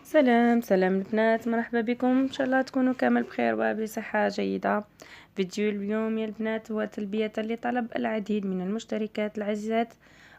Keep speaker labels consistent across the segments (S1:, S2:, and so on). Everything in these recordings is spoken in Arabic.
S1: سلام البنات، مرحبا بكم. ان شاء الله تكونوا كامل بخير وبصحة جيدة. فيديو اليوم يا البنات هو تلبية لطلب العديد من المشتركات العزيزات،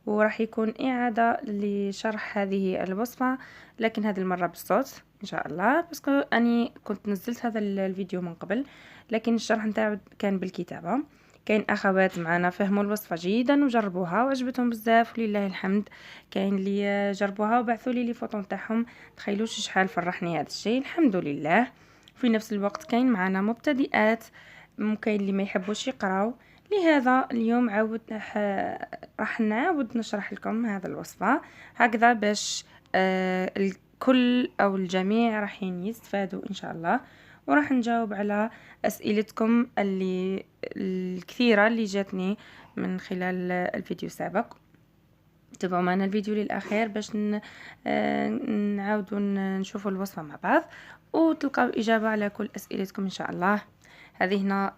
S1: وراح يكون إعادة لشرح هذه الوصفة، لكن هذه المرة بالصوت إن شاء الله، بس أني كنت نزلت هذا الفيديو من قبل، لكن الشرح نتاعو كان بالكتابة. كاين اخوات معنا فهموا الوصفه جيدا وجربوها وعجبتهم بزاف ولله الحمد. كاين اللي جربوها وبعثوا لي فوطو نتاعهم، تخيلوش شحال فرحني هذا الشيء، الحمد لله. في نفس الوقت كاين معنا مبتدئات، كاين اللي ما يحبوش يقراو، لهذا اليوم راح نعاود نشرح لكم هذا الوصفه هكذا باش الكل او الجميع راح يستفادوا ان شاء الله. وراح نجاوب على اسئلتكم اللي الكثيره اللي جاتني من خلال الفيديو السابق. تابعوا معنا الفيديو للاخير باش نعاودوا نشوفوا الوصفه مع بعض وتلقاو اجابه على كل اسئلتكم ان شاء الله. هذه هنا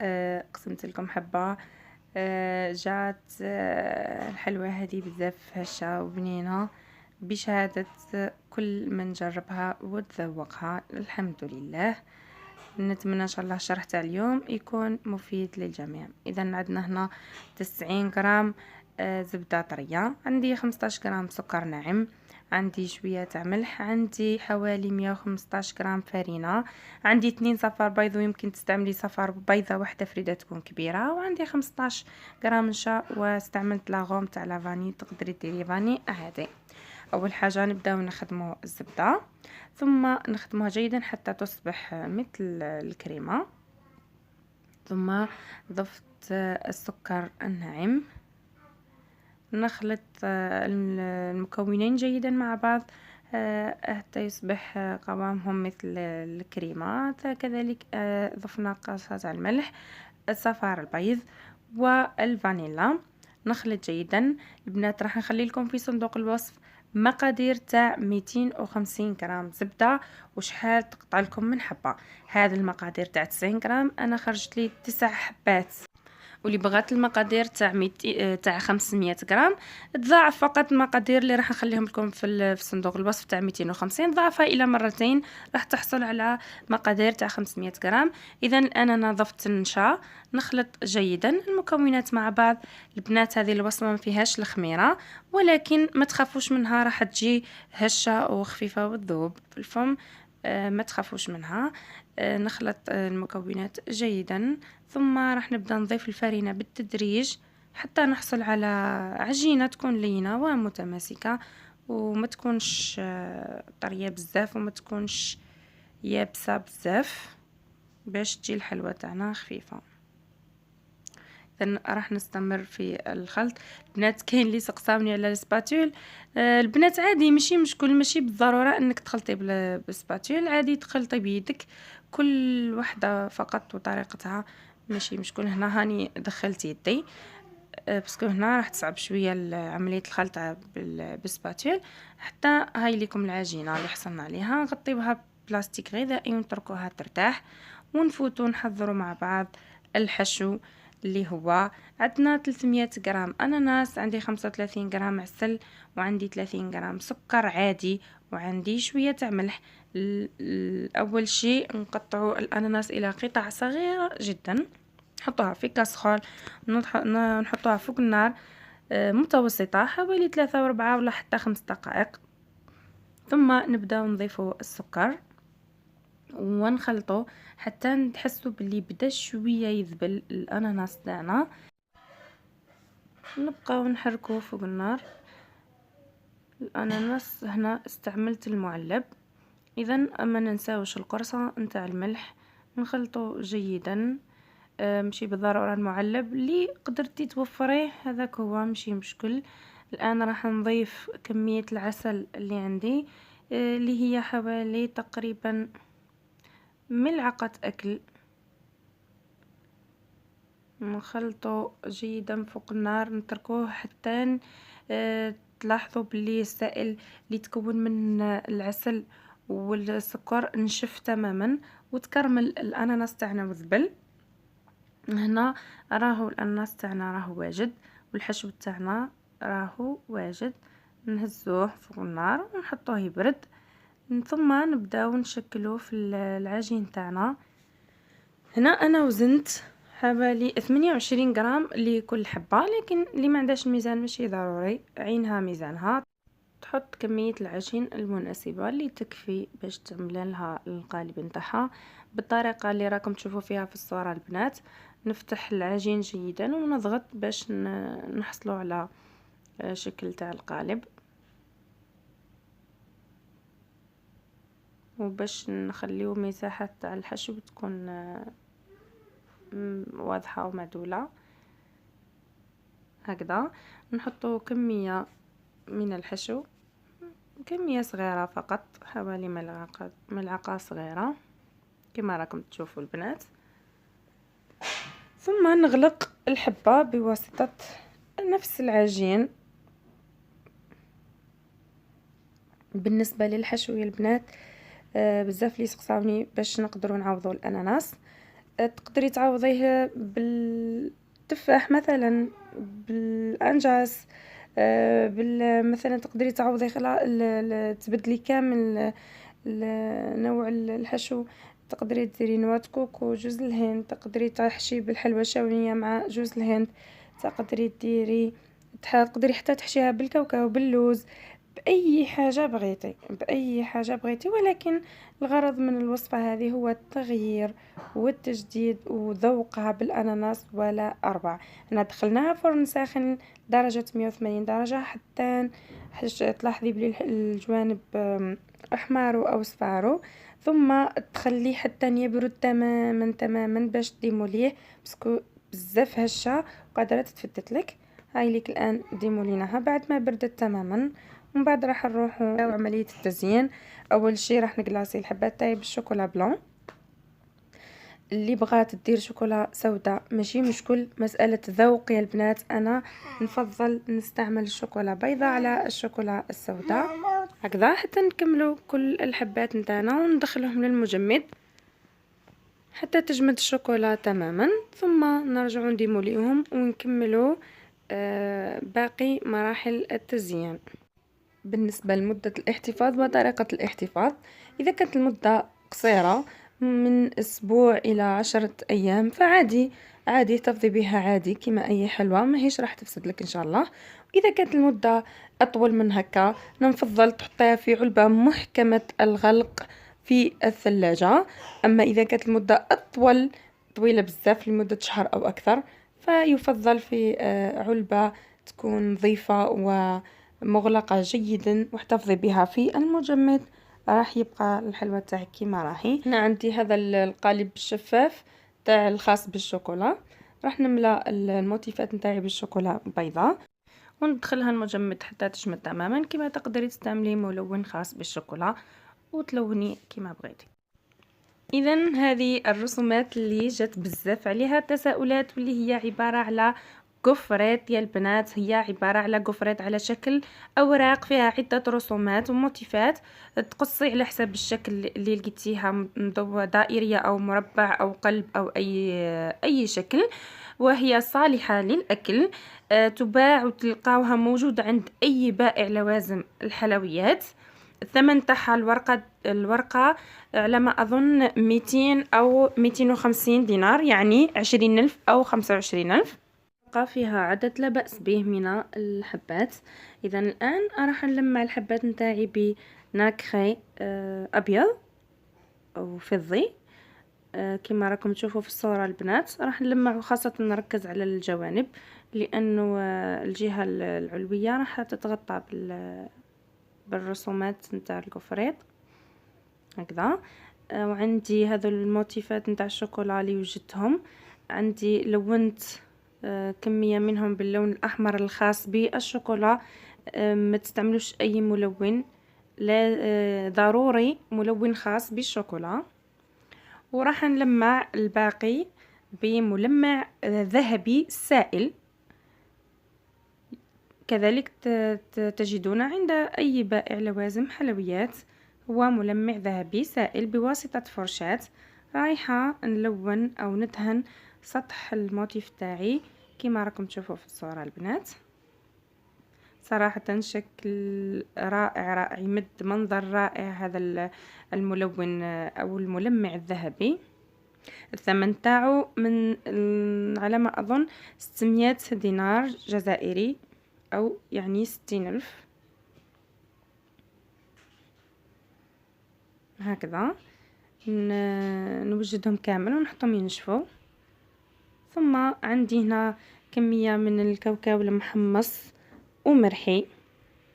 S1: قسمت لكم حبه، جات الحلوى هذه بزاف هشه وبنينه بشهاده كل من جربها وتذوقها، الحمد لله. نتمنى ان شاء الله الشرح تاع اليوم يكون مفيد للجميع. اذا عندنا هنا 90 غرام زبدة طرية، عندي 15 غرام سكر ناعم، عندي شوية تاع ملح، عندي حوالي 115 غرام فرينة، عندي 2 صفار بيض، ويمكن تستعملي صفار بيضة واحدة فريدة تكون كبيرة، وعندي 15 غرام نشا، واستعملت لاغوم تاع لافاني، تقدري ديري فاني عادي. اول حاجه نبداو نخدموا الزبده، ثم نخدموها جيدا حتى تصبح مثل الكريمه، ثم ضفت السكر الناعم، نخلط المكونين جيدا مع بعض حتى يصبح قوامهم مثل الكريمه. كذلك ضفنا قصة الملح، صفار البيض والفانيلا، نخلط جيدا. البنات راح نخلي لكم في صندوق الوصف مقادير تاع 250 غرام زبده وشحال تقطع لكم من حبه. هذه المقادير تاع 90 غرام انا خرجت لي 9 حبات، واللي بغات المقادير تاع 500 غرام تضاعف فقط المقادير اللي راح نخليهم لكم في صندوق الوصف تاع 250، ضعفها الى مرتين راح تحصل على مقادير تاع 500 غرام. اذا انا نظفت النشا، نخلط جيدا المكونات مع بعض. البنات هذه الوصفه ما فيهاش الخميره، ولكن ما تخافوش منها، راح تجي هشه وخفيفه وتذوب في الفم، ما تخافوش منها. نخلط المكونات جيدا، ثم راح نبدأ نضيف الفرينة بالتدريج حتى نحصل على عجينة تكون لينة ومتماسكة، وما تكونش طرية بزاف وما تكونش يابسة بزاف، باش تجي الحلوى تاعنا خفيفة. إذن راح نستمر في الخلط. البنات كاين اللي سقساوني على السباتول، البنات عادي، ماشي مشكل، ماشي بالضروره انك تخلطي بالسباتول، عادي تخلطي بيدك، كل وحده فقط وطريقتها، ماشي مشكل. هنا هاني دخلت يدي باسكو هنا راح تصعب شويه عمليه الخلط بالسباتول. حتى هاي لكم العجينه اللي حصلنا عليها، نغطيوها بلاستيك غذائي ونتركوها ترتاح، ونفوتوا نحضروا مع بعض الحشو اللي هو عندنا 300 غرام اناناس، عندي 35 غرام عسل، وعندي 30 غرام سكر عادي، وعندي شويه تاع ملح. اول شيء نقطعوا الاناناس الى قطع صغيره جدا، نحطوها في كاسرول، نحطوها فوق النار متوسطه حوالي 3 و4 ولا حتى 5 دقائق، ثم نبداو نضيفوا السكر ونخلطه حتى نحسوا باللي بدا شويه يذبل الاناناس تاعنا، نبقاو نحركوه فوق النار. الاناناس هنا استعملت المعلب، اذا ما ننساوش القرصه نتاع الملح، نخلطه جيدا، ماشي بالضروره المعلب، اللي قدرتي توفريه هذاك هو، ماشي مشكل. الان راح نضيف كميه العسل اللي عندي، اللي هي حوالي تقريبا ملعقه اكل، نخلطه جيدا فوق النار، نتركوه حتى تلاحظوا باللي السائل اللي تكون من العسل والسكر نشف تماما وتكرمل الاناناس تاعنا وذبل. هنا راهو الاناناس تاعنا راهو واجد والحشو تاعنا راهو واجد، نهزوه فوق النار ونحطوه يبرد. ثم نبداو نشكلو في العجين تاعنا. هنا انا وزنت حوالي 28 غرام لكل حبه، لكن اللي ما عندهاش الميزان ماشي ضروري عينها ميزانها، تحط كميه العجين المناسبه اللي تكفي باش تعمل لها القالب نتاعها بالطريقه اللي راكم تشوفوا فيها في الصوره البنات. نفتح العجين جيدا ونضغط باش نحصلوا على شكل تاع القالب، وباش نخليو مساحه تاع الحشو تكون واضحه ومعدوله. هكذا نحطو كميه من الحشو، كميه صغيره فقط، حوالي ملعقه صغيره كما راكم تشوفوا البنات. ثم نغلق الحبه بواسطه نفس العجين. بالنسبه للحشو يا البنات بزاف اللي سقساوني باش نقدروا نعوضوا الاناناس. تقدري تعوضيه بالتفاح مثلا، بالانجاس، مثلا تقدري تعوضي تبدلي كامل نوع الحشو. تقدري ديري نواه كوكو، جوز الهند، تقدري تحشي بالحلوى الشاونيه مع جوز الهند، تقدري حتى تحشيها بالكاوكاو، باللوز، باي حاجه بغيتي، ولكن الغرض من الوصفه هذه هو التغيير والتجديد وذوقها بالاناناس ولا اربع. انا دخلناها فرن ساخن درجه 180 درجه حتى تلاحظي بلي الجوانب احمر او صفارو، ثم تخليه حتى يبرد تماما باش ديموليه، باسكو بزاف هشه وقادره تتفتت لك. هاي ليك الان ديموليناها بعد ما بردت تماما. ومن بعد راح نروحوا عمليه التزيين. اول شيء راح نقلاصي الحبات تاعي بالشوكولا بلون. اللي بغات دير شوكولا سوداء ماشي مشكل، مساله ذوق يا البنات. انا نفضل نستعمل الشوكولا بيضاء على الشوكولا السوداء. هكذا حتى نكملوا كل الحبات نتاعنا وندخلهم للمجمد حتى تجمد الشوكولا تماما، ثم نرجع نديموليهم ونكملوا باقي مراحل التزيين. بالنسبة لمدة الاحتفاظ وطريقة الاحتفاظ، إذا كانت المدة قصيرة من أسبوع إلى 10 أيام فعادي احتفظي بها عادي كما أي حلوى، ما هيش راح تفسد لك إن شاء الله. وإذا كانت المدة أطول من هكا نفضل تحطيها في علبة محكمة الغلق في الثلاجة. أما إذا كانت المدة طويلة بزاف لمدة شهر أو أكثر فيفضل في علبة تكون نظيفة ومغلقة جيدا واحتفظي بها في المجمد، راح يبقى الحلوى تاعك كيما راهي. هنا عندي هذا القالب الشفاف تاع الخاص بالشوكولا، راح نملا الموتيفات نتاعي بالشوكولا بيضاء وندخلها المجمد حتى تجمد تماما. كما تقدري تستعملي ملون خاص بالشوكولا وتلوني كما بغيتي. اذا هذه الرسومات اللي جات بزاف عليها تساؤلات، واللي هي عباره على قفرات يا البنات. هي عباره على قفرات على شكل اوراق فيها عده رسومات وموتيفات، تقصي على حسب الشكل اللي لقيتيها، دائريه او مربع او قلب او اي شكل، وهي صالحه للاكل. تباع وتلقاوها موجوده عند اي بائع لوازم الحلويات. الثمن تاعها الورقة على ما أظن 200 أو 250 دينار، يعني 20,000 أو 25,000. فيها عدد لا بأس به من الحبات. إذا الآن راح نلمع الحبات نتاعي بناكخي أبيض أو فضي كما راكم تشوفوا في الصورة البنات. راح نلمع وخاصة نركز على الجوانب، لأنه الجهة العلوية راح تتغطى بالرسومات نتاع الكفريت هكذا. وعندي هذو الموتيفات نتاع الشوكولا اللي وجدتهم عندي، لونت كمية منهم باللون الأحمر الخاص بالشوكولا. ما تستعملوش أي ملون، لا ضروري ملون خاص بالشوكولا. وراح نلمع الباقي بملمع ذهبي سائل، كذلك تجدون عند أي بائع لوازم حلويات. هو ملمع ذهبي سائل بواسطة فرشاة. رايحة نلون أو ندهن سطح الموتيف تاعي كما راكم تشوفوا في الصورة البنات. صراحة شكل رائع رائع، يمد منظر رائع هذا الملون أو الملمع الذهبي. الثمن تاعو من على ما أظن 600 دينار جزائري، أو يعني 60,000 هكذا. نوجدهم كامل ونحطهم ينشفوا. ثم عندي هنا كمية من الكاوكاو المحمص ومرحي.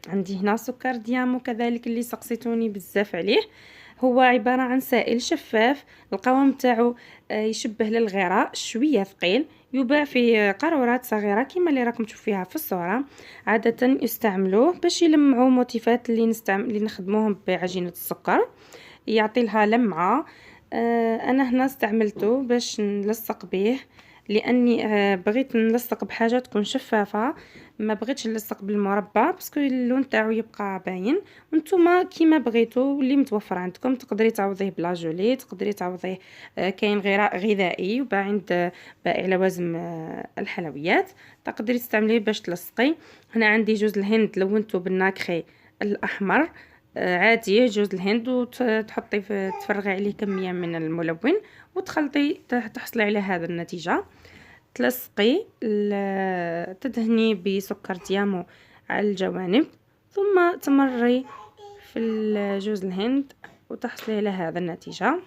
S1: عندي هنا سكر ديامو كذلك اللي سقسيتوني بزاف عليه. هو عبارة عن سائل شفاف، القوام تاعو يشبه للغراء، شوية ثقيل، يباع في قارورات صغيرة كما اللي راكم تشوفيها في الصورة. عادة يستعملوه باش يلمعوا موتيفات اللي نخدموهم بعجينة السكر، يعطي لها لمعة. انا هنا استعملته باش نلصق به، لاني بغيت نلصق بحاجه تكون شفافه، ما بغيتش نلصق بالمربع باسكو اللون تاعو يبقى باين. وانتم كيما بغيتو اللي متوفر عندكم، تقدري تعوضيه بلا جولي، تقدري تعوضيه كاين غراء غذائي وباع عند بائع لوازم الحلويات، تقدري تستعمليه باش تلصقي. هنا عندي جوز الهند لونته بالناكخي الاحمر عادي، جوز الهند، وتحطي تفرغي عليه كميه من الملون وتخلطي تحصلي على هذا النتيجه. تلصقي تدهني بسكر ديامو على الجوانب، ثم تمري في جوز الهند وتحصلي على هذا النتيجه.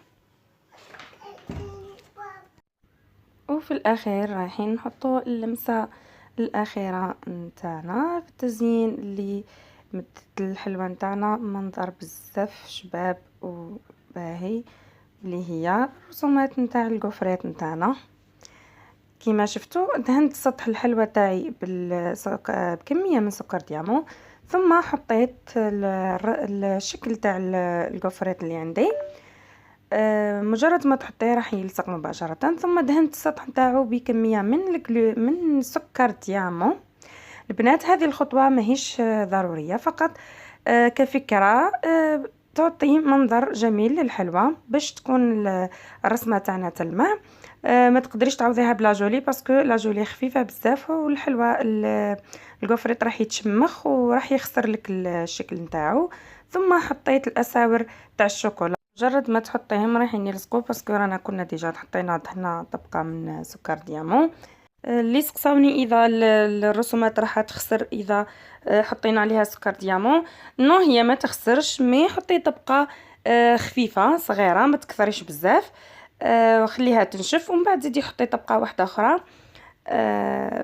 S1: وفي الاخير رايحين نحطوا اللمسه الاخيره نتاعنا في التزيين اللي مدت الحلوه نتاعنا منظر بزاف شباب وباهي، اللي هي الرسومات نتاع الكوفريت نتاعنا. كيما شفتوا دهنت سطح الحلوه تاعي بكميه من سكر ديامو، ثم حطيت الشكل تاع الكوفريت اللي عندي. مجرد ما تحطيه راح يلصق مباشره. ثم دهنت السطح نتاعو بكميه من سكر ديامو. البنات هذه الخطوه ماهيش ضروريه، فقط كفكره تعطي منظر جميل للحلوه باش تكون الرسمه تاعنا تلمع. ما تقدريش تعوضيها بلا جولي باسكو لا جولي خفيفه بزاف، والحلوه الكوفريت راح يتشمخ وراح يخسر لك الشكل نتاعو. ثم حطيت الاساور تاع الشوكولا، مجرد ما تحطيهم رايحين يلصقوا باسكو رانا كنا ديجا حطينا دهنا طبقه من سكر ديامون. اللي سقساوني اذا الرسومات راح تخسر اذا حطينا عليها سكر ديامون، نو هي ما تخسرش، مي حطي طبقه خفيفه صغيره ما تكثريش بزاف، وخليها تنشف ومن بعد زيدي حطي طبقه واحده اخرى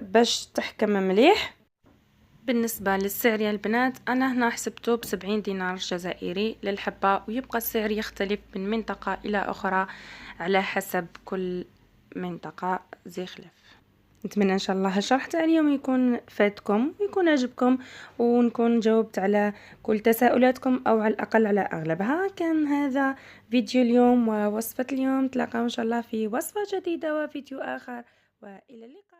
S1: باش تحكم مليح. بالنسبه للسعر يا البنات، انا هنا حسبته ب70 دينار جزائري للحبه، ويبقى السعر يختلف من منطقه الى اخرى على حسب كل منطقه زي خلاف. نتمنى ان شاء الله الشرح تاع اليوم يكون فاتكم ويكون عجبكم، ونكون جاوبت على كل تساؤلاتكم او على الاقل على اغلبها. كان هذا فيديو اليوم ووصفة اليوم، تلاقاو ان شاء الله في وصفة جديدة وفيديو اخر، والى اللقاء.